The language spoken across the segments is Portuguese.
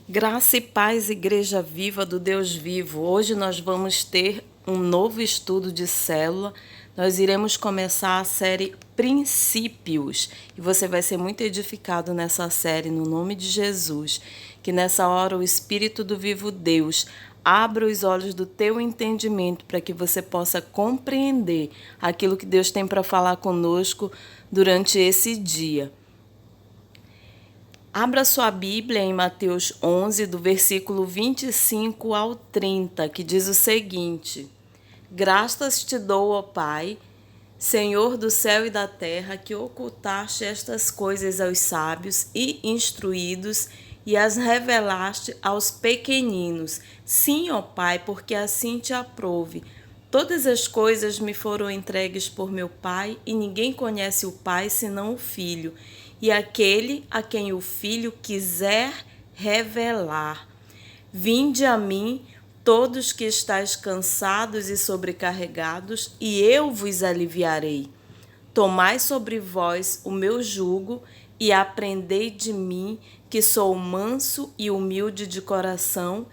Graça e paz, Igreja Viva do Deus Vivo. Hoje nós vamos ter um novo estudo de célula. Nós iremos começar a série Princípios e você vai ser muito edificado nessa série, no nome de Jesus. Que nessa hora o Espírito do Vivo Deus abra os olhos do teu entendimento para que você possa compreender aquilo que Deus tem para falar conosco durante esse dia. Abra sua Bíblia em Mateus 11, do versículo 25 ao 30, que diz o seguinte: Graças te dou, ó Pai, Senhor do céu e da terra, que ocultaste estas coisas aos sábios e instruídos e as revelaste aos pequeninos. Sim, ó Pai, porque assim te aprouve. Todas as coisas me foram entregues por meu Pai, e ninguém conhece o Pai senão o Filho, e aquele a quem o Filho quiser revelar. Vinde a mim, todos que estáis cansados e sobrecarregados, e eu vos aliviarei. Tomai sobre vós o meu jugo e aprendei de mim, que sou manso e humilde de coração,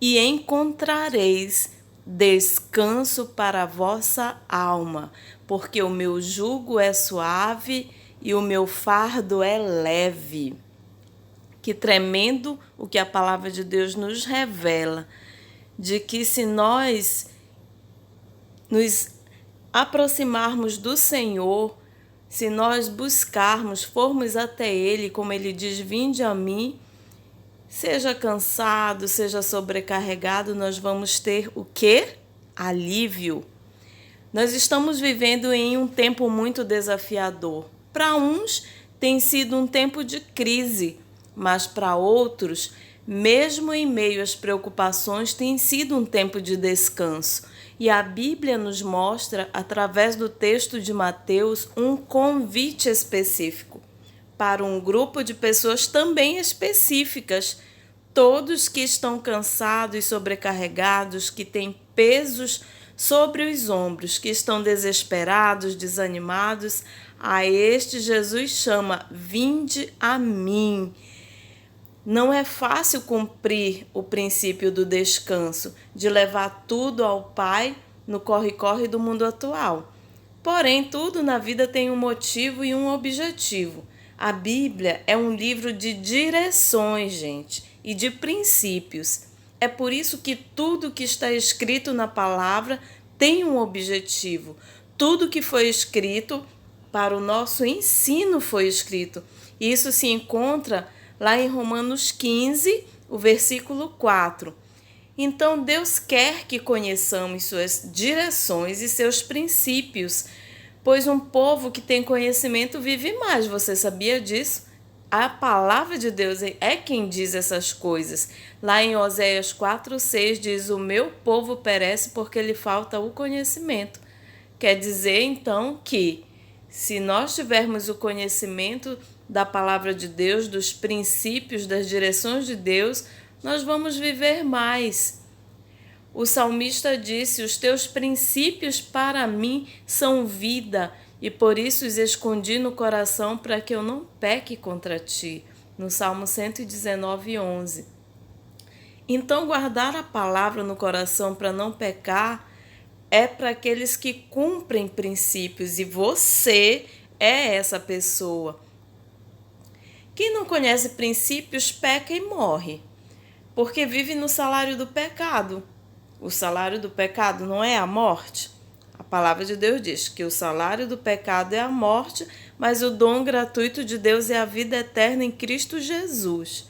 e encontrareis descanso para a vossa alma, porque o meu jugo é suave e o meu fardo é leve. Que tremendo o que a palavra de Deus nos revela, de que se nós nos aproximarmos do Senhor, se nós buscarmos, formos até Ele, como Ele diz, vinde a mim, seja cansado, seja sobrecarregado, nós vamos ter o quê? Alívio. Nós estamos vivendo em um tempo muito desafiador. Para uns tem sido um tempo de crise, mas para outros, mesmo em meio às preocupações, tem sido um tempo de descanso. E a Bíblia nos mostra, através do texto de Mateus, um convite específico para um grupo de pessoas também específicas. Todos que estão cansados e sobrecarregados, que têm pesos sobre os ombros, que estão desesperados, desanimados, a este Jesus chama: vinde a mim. Não é fácil cumprir o princípio do descanso, de levar tudo ao Pai no corre-corre do mundo atual. Porém, tudo na vida tem um motivo e um objetivo. A Bíblia é um livro de direções, gente, e de princípios. É por isso que tudo que está escrito na palavra tem um objetivo. Tudo que foi escrito para o nosso ensino foi escrito. Isso se encontra lá em Romanos 15, o versículo 4. Então, Deus quer que conheçamos suas direções e seus princípios, pois um povo que tem conhecimento vive mais. Você sabia disso? A palavra de Deus é quem diz essas coisas. Lá em Oséias 4:6 diz: o meu povo perece porque lhe falta o conhecimento. Quer dizer, então, que se nós tivermos o conhecimento da palavra de Deus, dos princípios, das direções de Deus, nós vamos viver mais. O salmista disse: os teus princípios para mim são vida, e por isso os escondi no coração para que eu não peque contra ti. No Salmo 119, 11. Então, guardar a palavra no coração para não pecar é para aqueles que cumprem princípios, e você é essa pessoa. Quem não conhece princípios peca e morre, porque vive no salário do pecado. O salário do pecado não é a morte? A palavra de Deus diz que o salário do pecado é a morte, mas o dom gratuito de Deus é a vida eterna em Cristo Jesus.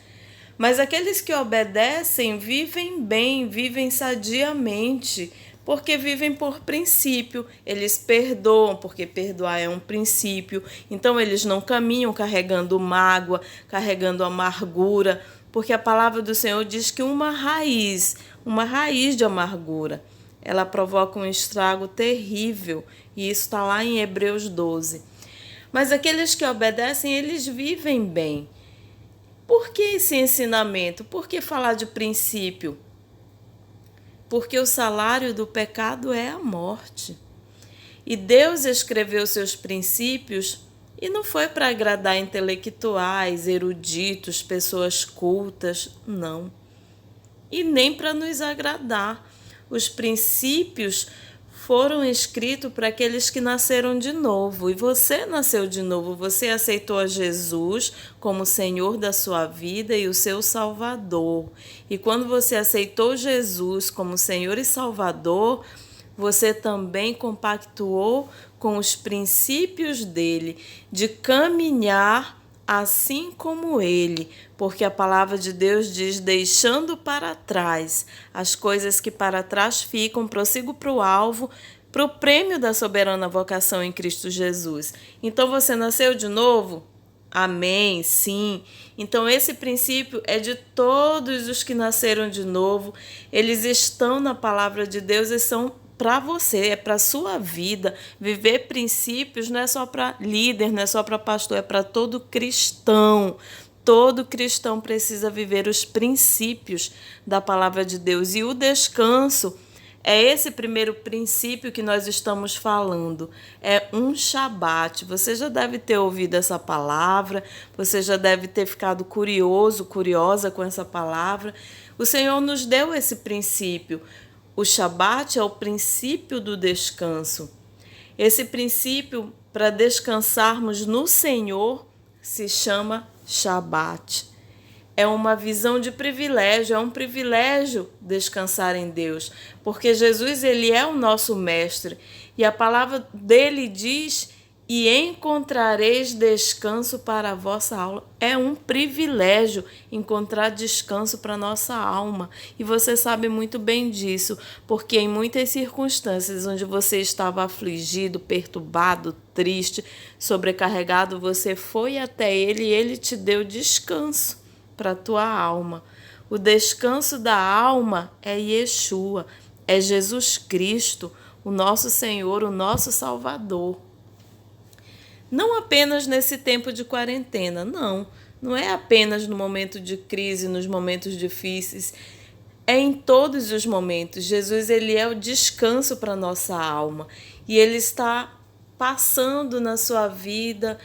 Mas aqueles que obedecem vivem bem, vivem sadiamente, porque vivem por princípio. Eles perdoam, porque perdoar é um princípio. Então eles não caminham carregando mágoa, carregando amargura, porque a palavra do Senhor diz que uma raiz de amargura, ela provoca um estrago terrível, e isso está lá em Hebreus 12. Mas aqueles que obedecem, eles vivem bem. Por que esse ensinamento? Por que falar de princípio? Porque o salário do pecado é a morte. E Deus escreveu seus princípios E não foi para agradar intelectuais, eruditos, pessoas cultas, não. E nem para nos agradar. Os princípios foram escritos para aqueles que nasceram de novo. E você nasceu de novo, você aceitou a Jesus como Senhor da sua vida e o seu Salvador. E quando você aceitou Jesus como Senhor e Salvador, você também compactuou com os princípios dele, de caminhar assim como ele, porque a palavra de Deus diz: deixando para trás as coisas que para trás ficam, prossigo para o alvo, para o prêmio da soberana vocação em Cristo Jesus. Então você nasceu de novo? Amém, sim. Então esse princípio é de todos os que nasceram de novo. Eles estão na palavra de Deus e são para você, é para a sua vida. Viver princípios não é só para líder, não é só para pastor, é para todo cristão. Todo cristão precisa viver os princípios da palavra de Deus. E o descanso é esse primeiro princípio que nós estamos falando. É um Shabat. Você já deve ter ouvido essa palavra, você já deve ter ficado curioso, curiosa com essa palavra. O Senhor nos deu esse princípio. O Shabat é o princípio do descanso. Esse princípio para descansarmos no Senhor se chama Shabat. É uma visão de privilégio, é um privilégio descansar em Deus, porque Jesus ele é o nosso mestre e a palavra dele diz: e encontrareis descanso para a vossa alma. É um privilégio encontrar descanso para a nossa alma. E você sabe muito bem disso, porque em muitas circunstâncias onde você estava afligido, perturbado, triste, sobrecarregado, você foi até ele e ele te deu descanso para a tua alma. O descanso da alma é Yeshua, é Jesus Cristo, o nosso Senhor, o nosso Salvador. Não apenas nesse tempo de quarentena, não é apenas no momento de crise, nos momentos difíceis, é em todos os momentos. Jesus ele é o descanso para a nossa alma e ele está passando na sua vida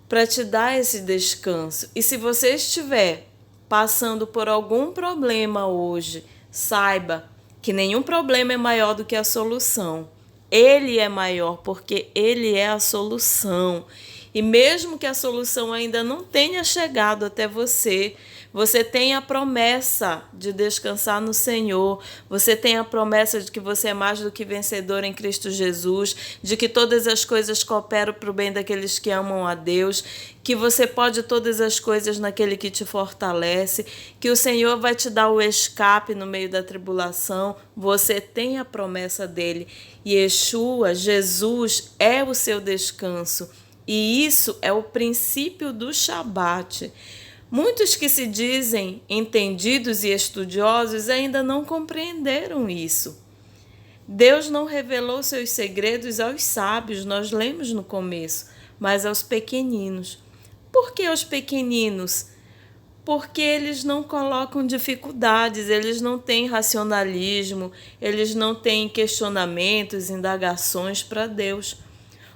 para te dar esse descanso. E se você estiver passando por algum problema hoje, saiba que nenhum problema é maior do que a solução. Ele é maior porque ele é a solução. E mesmo que a solução ainda não tenha chegado até você, você tem a promessa de descansar no Senhor. Você tem a promessa de que você é mais do que vencedor em Cristo Jesus, de que todas as coisas cooperam para o bem daqueles que amam a Deus, que você pode todas as coisas naquele que te fortalece, que o Senhor vai te dar o escape no meio da tribulação. Você tem a promessa dele. Yeshua, Jesus, é o seu descanso. E isso é o princípio do Shabat. Muitos que se dizem entendidos e estudiosos ainda não compreenderam isso. Deus não revelou seus segredos aos sábios, nós lemos no começo, mas aos pequeninos. Por que aos pequeninos? Porque eles não colocam dificuldades, eles não têm racionalismo, eles não têm questionamentos, indagações para Deus.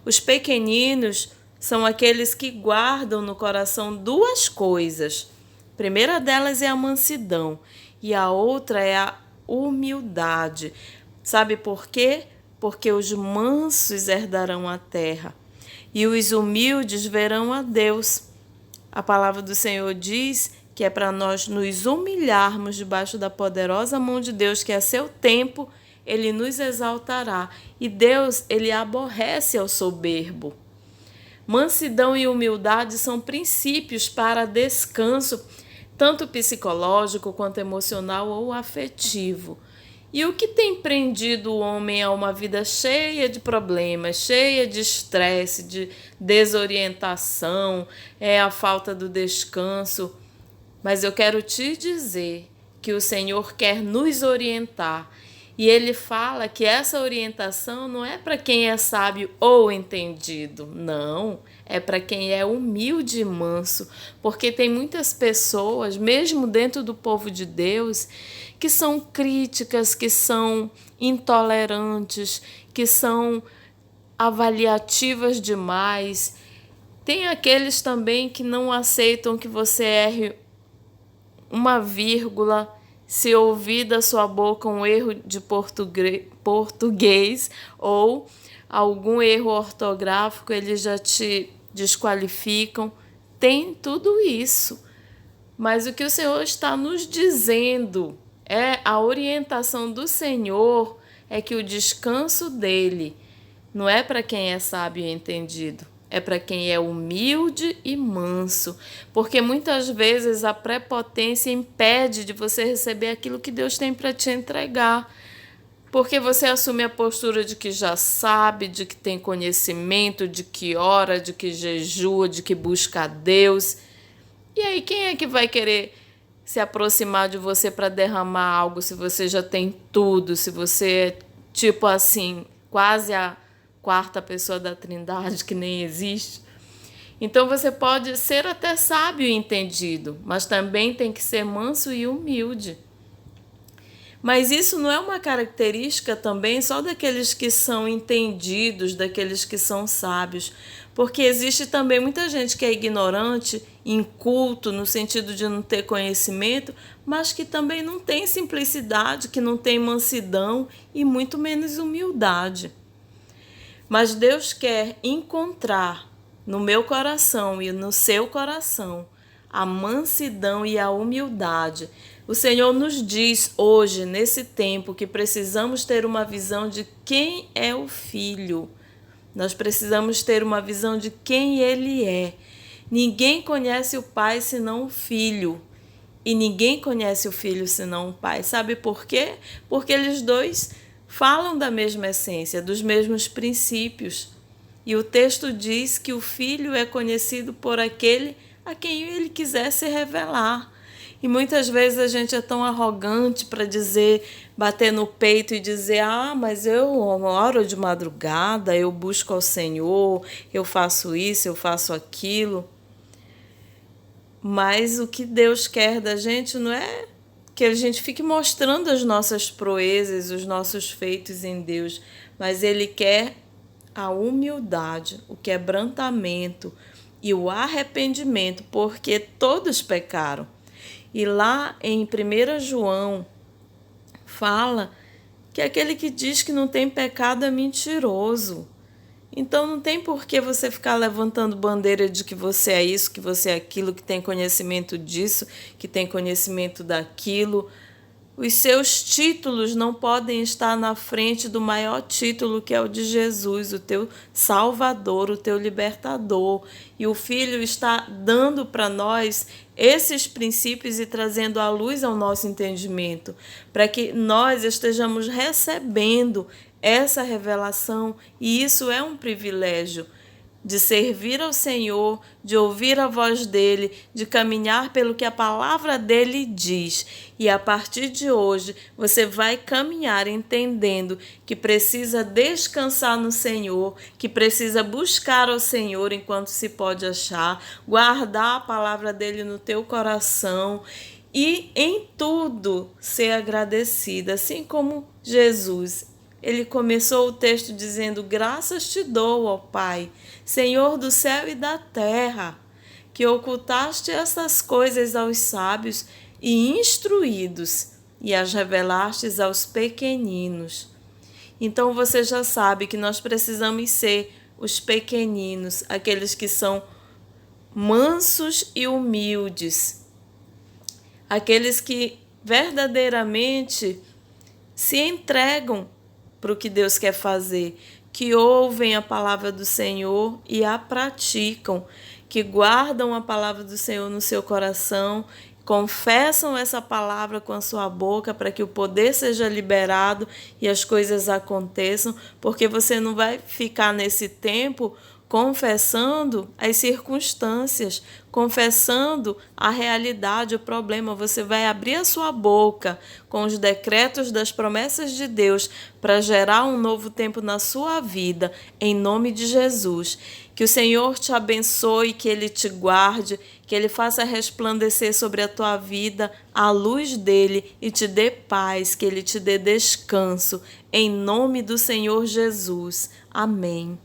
Os pequeninos são aqueles que guardam no coração duas coisas. A primeira delas é a mansidão e a outra é a humildade. Sabe por quê? Porque os mansos herdarão a terra e os humildes verão a Deus. A palavra do Senhor diz que é para nós nos humilharmos debaixo da poderosa mão de Deus, que a seu tempo ele nos exaltará. E Deus, ele aborrece ao soberbo. Mansidão e humildade são princípios para descanso, tanto psicológico quanto emocional ou afetivo. E o que tem prendido o homem a uma vida cheia de problemas, cheia de estresse, de desorientação, é a falta do descanso. Mas eu quero te dizer que o Senhor quer nos orientar. E ele fala que essa orientação não é para quem é sábio ou entendido, não, é para quem é humilde e manso, porque tem muitas pessoas, mesmo dentro do povo de Deus, que são críticas, que são intolerantes, que são avaliativas demais. Tem aqueles também que não aceitam que você erre uma vírgula, se ouvir da sua boca um erro de português ou algum erro ortográfico, eles já te desqualificam. Tem tudo isso. Mas o que o Senhor está nos dizendo é a orientação do Senhor, é que o descanso dele não é para quem é sábio e entendido, é para quem é humilde e manso, porque muitas vezes a prepotência impede de você receber aquilo que Deus tem para te entregar, porque você assume a postura de que já sabe, de que tem conhecimento, de que ora, de que jejua, de que busca a Deus. E aí, quem é que vai querer se aproximar de você para derramar algo se você já tem tudo, se você é tipo assim, quase a quarta pessoa da Trindade que nem existe? Então você pode ser até sábio e entendido, mas também tem que ser manso e humilde. Mas isso não é uma característica também só daqueles que são entendidos, daqueles que são sábios, porque existe também muita gente que é ignorante, inculto, no sentido de não ter conhecimento, mas que também não tem simplicidade, que não tem mansidão e muito menos humildade. Mas Deus quer encontrar no meu coração e no seu coração a mansidão e a humildade. O Senhor nos diz hoje, nesse tempo, que precisamos ter uma visão de quem é o Filho. Nós precisamos ter uma visão de quem Ele é. Ninguém conhece o Pai senão o Filho. E ninguém conhece o Filho senão o Pai. Sabe por quê? Porque eles dois falam da mesma essência, dos mesmos princípios. E o texto diz que o Filho é conhecido por aquele a quem ele quiser se revelar. E muitas vezes a gente é tão arrogante para dizer, bater no peito e dizer: mas eu oro de madrugada, eu busco ao Senhor, eu faço isso, eu faço aquilo. Mas o que Deus quer da gente não é que a gente fique mostrando as nossas proezas, os nossos feitos em Deus, mas Ele quer a humildade, o quebrantamento e o arrependimento, porque todos pecaram. E lá em 1 João fala que aquele que diz que não tem pecado é mentiroso. Então não tem por que você ficar levantando bandeira de que você é isso, que você é aquilo, que tem conhecimento disso, que tem conhecimento daquilo. Os seus títulos não podem estar na frente do maior título, que é o de Jesus, o teu Salvador, o teu Libertador. E o Filho está dando para nós esses princípios e trazendo a luz ao nosso entendimento, para que nós estejamos recebendo essa revelação, e isso é um privilégio, de servir ao Senhor, de ouvir a voz dele, de caminhar pelo que a palavra dele diz. E a partir de hoje, você vai caminhar entendendo que precisa descansar no Senhor, que precisa buscar ao Senhor enquanto se pode achar, guardar a palavra dele no teu coração e em tudo ser agradecida, assim como Jesus. Ele começou o texto dizendo: graças te dou, ó Pai, Senhor do céu e da terra, que ocultaste essas coisas aos sábios e instruídos e as revelastes aos pequeninos. Então você já sabe que nós precisamos ser os pequeninos, aqueles que são mansos e humildes, aqueles que verdadeiramente se entregam para o que Deus quer fazer, que ouvem a palavra do Senhor e a praticam, que guardam a palavra do Senhor no seu coração, confessam essa palavra com a sua boca para que o poder seja liberado e as coisas aconteçam, porque você não vai ficar nesse tempo confessando as circunstâncias, confessando a realidade, o problema. Você vai abrir a sua boca com os decretos das promessas de Deus para gerar um novo tempo na sua vida, em nome de Jesus. Que o Senhor te abençoe, que Ele te guarde, que Ele faça resplandecer sobre a tua vida a luz dEle e te dê paz, que Ele te dê descanso, em nome do Senhor Jesus. Amém.